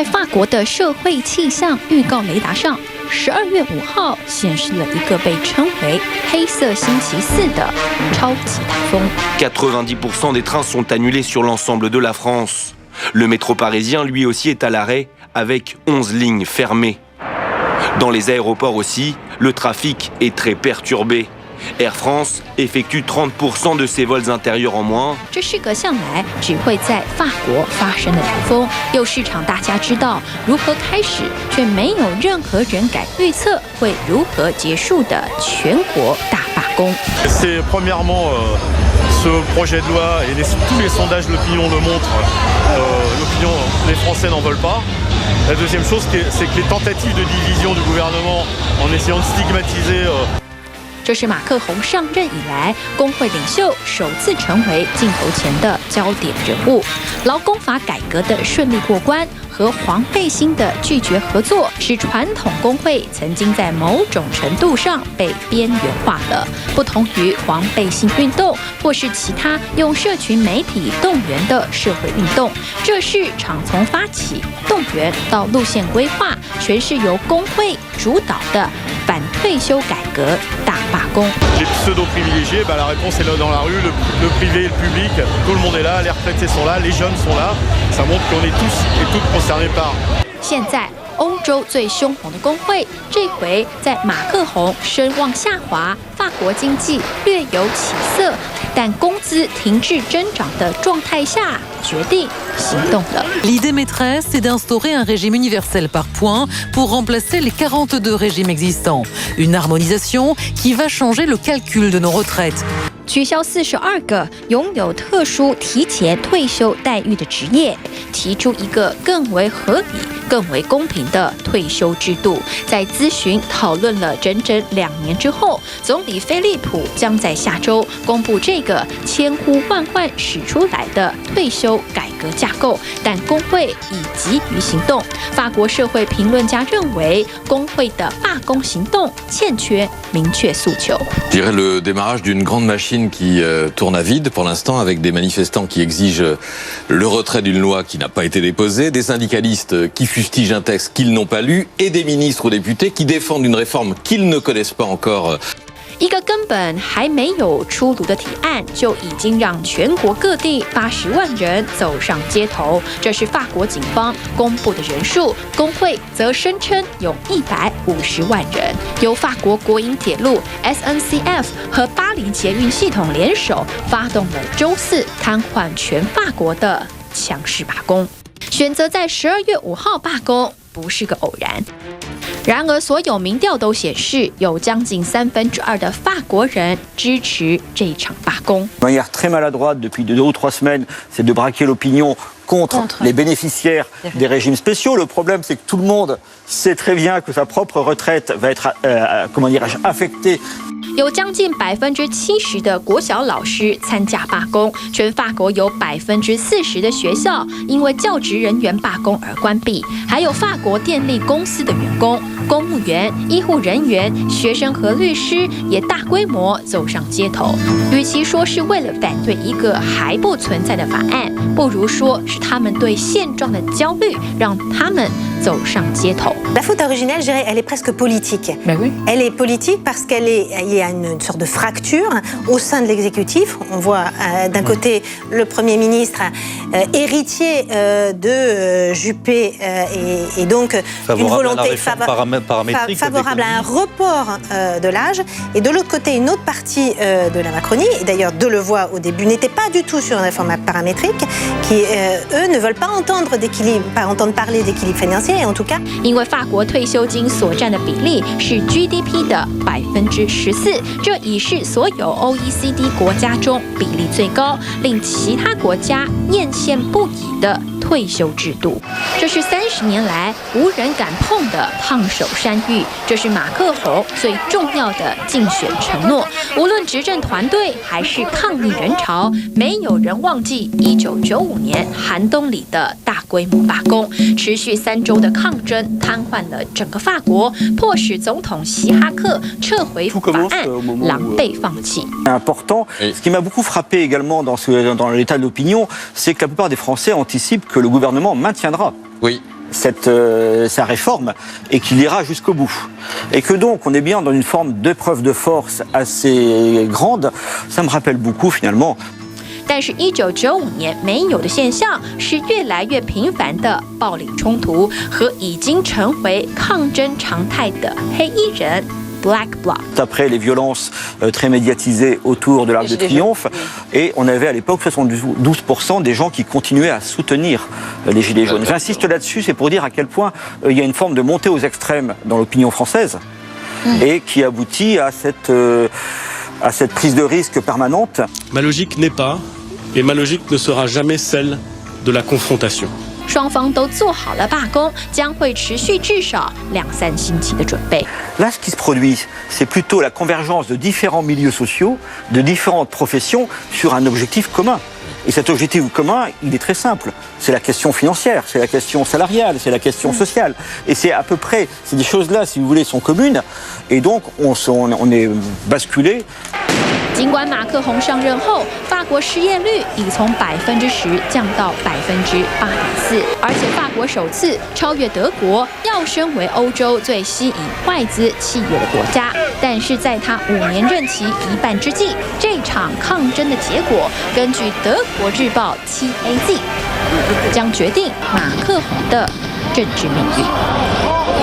在法国的社会气象预告雷达上，12月5号显示了一个被称为“黑色星期四”的超级台风。90% des trains sont annulés sur l'ensemble de la France. Le métro parisien, lui aussi, est à l'arrêt avec 11 lignes fermées. Dans les aéroports aussi, le trafic est très perturbé. Air France effectue 30% de ses vols intérieurs en moins. 这是个向来只会在法国发生的台风，又是场大家知道如何开始，却没有任何人敢预测会如何结束的全国大罢工。C'est premièrement ce projet de loi et tous les sondages l'opinion le montrent. L'opinion, les Français n'en veulent pas. La deuxième chose, c'est que les tentatives de division du gouvernement en essayant de stigmatiser. 这是马克宏上任以来，工会领袖首次成为镜头前的焦点人物。劳工法改革的顺利过关和黄背心的拒绝合作，使传统工会曾经在某种程度上被边缘化了。不同于黄背心运动或是其他用社群媒体动员的社会运动，这是厂从发起、动员到路线规划，全是由工会主导的反退休改革大罢工。Les pseudo-privilégiés, la réponse est là dans la rue, le privé et le public, tout le monde est là, les retraités sont là, les jeunes sont là. Ça montre qu'on est tous et toutes concernés par. 现在欧洲最凶猛的工会，这回在马克宏声望下滑、法国经济略有起色，但工资停滞增长的状态下，决定行动了。L'idée maîtresse est d'instaurer un régime universel par points pour remplacer les 42 régimes existants. Une harmonisation qui va changer le calcul de nos retraites. 取消42个拥有特殊提前退休待遇的职业，提出一个更为合理、更为公平的退休制度。在咨询讨论了整整2年之后，总理菲利普将在下周公布这个千呼万唤使出来的退休改革架构，但工会已急于行动。法国社会评论家认为，工会的罢工行动欠缺明确诉求。Je dirais le démarrage d'une grande machine qui tourne à vide pour l'instant, avec des manifestants qui exigent le retrait d'une loi qui n'a pas été déposée, des syndicalistes qui fustigent un texte qu'ils n'ont pas lu, et des ministres ou députés qui défendent une réforme qu'ils ne connaissent pas encore. 一个根本还没有出炉的提案，就已经让全国各地80万人走上街头。这是法国警方公布的人数，工会则声称有150万人。由法国国营铁路 SNCF 和巴黎捷运系统联手，发动了周4瘫痪全法国的强势罢工。选择在12月5号罢工，不是个偶然。然而，所有民调都显示，有将近2/3的法国人支持这场罢工。De manière très maladroite depuis 2 ou 3 semaines, c'est de braquer l'opinion contre les bénéficiaires des régimes spéciaux. Le problème, c'est que tout le monde sait très bien que sa propre retraite va être, affectée. 有将近70%的国小老师参加罢工，全法国有40%的学校因为教职人员罢工而关闭，还有法国电力公司的员工、公务员、医护人员、学生和律师也大规模走上街头。与其说是为了反对一个还不存在的法案，不如说是他们对现状的焦虑让他们走上街头。La faute originelle, je dirais, elle est presque politique. Ben oui. Elle est politique parce qu'il y a une sorte de fracture au sein de l'exécutif. On voit d'un côté le Premier ministre héritier de Juppé et donc une volonté favorable à un report de l'âge. Et de l'autre côté, une autre partie de la Macronie, et d'ailleurs Delevoye au début n'était pas du tout sur une réforme paramétrique, qui eux ne veulent pas entendre d'équilibre, pas entendre parler d'équilibre financier, et en tout cas. 因为法国退休金所占的比例是 GDP 的14%，这已是所有 OECD 国家中比例最高，令其他国家艳羡不已的退休制度。这是30年来无人敢碰的烫手山芋，这是马克宏最重要的竞选承诺。无论执政团队还是抗议人潮，没有人忘记1995年寒冬里的大规模罢工，持续3周的抗争瘫痪了整个法国，迫使总统希哈克撤回法案，狼狈放弃。Important. Ce qui m'a beaucoup frappé également dans l'état de l'opinion, c'est que la plupart des Français anticipent que le gouvernement maintiendra. Oui. sa réforme et qu'il ira jusqu'au bout. Et que donc on est bien dans une forme d'épreuve de force assez grande. Ça me rappelle beaucoup finalement. 但是，1995年没有的现象是越来越频繁的暴力冲突和已经成为抗争常态的黑衣人 Black Bloc. Après les violences très médiatisées autour de l'Arc de Triomphe, et on avait à l'époque 72% des gens qui continuaient à soutenir les Gilets jaunes. J'insiste là-dessus, c'est pour dire à quel point il y a une forme de montée aux extrêmes dans l'opinion française et qui aboutit à cette prise de risque permanente. Ma logique n'est pas, et ma logique ne sera jamais celle de la confrontation. 双方都做好了罢工，将会持续至少2-3星期的准备。 Là, ce qui se produit, c'est plutôt la convergence de différents milieux sociaux, de différentes professions sur un objectif commun. Et cet objectif commun, il est très simple. C'est la question financière, c'est la question salariale, c'est la question sociale. Et c'est à peu près, ces choses-là, si vous voulez, sont communes. Et donc, on est basculé. 尽管马克宏上任后，法国失业率已从10%降到8.4%，而且法国首次超越德国，要升为欧洲最吸引外资企业的国家。但是在他5年任期一半之际，这场抗争的结果，根据德国日报 TAZ， 将决定马克宏的政治命运。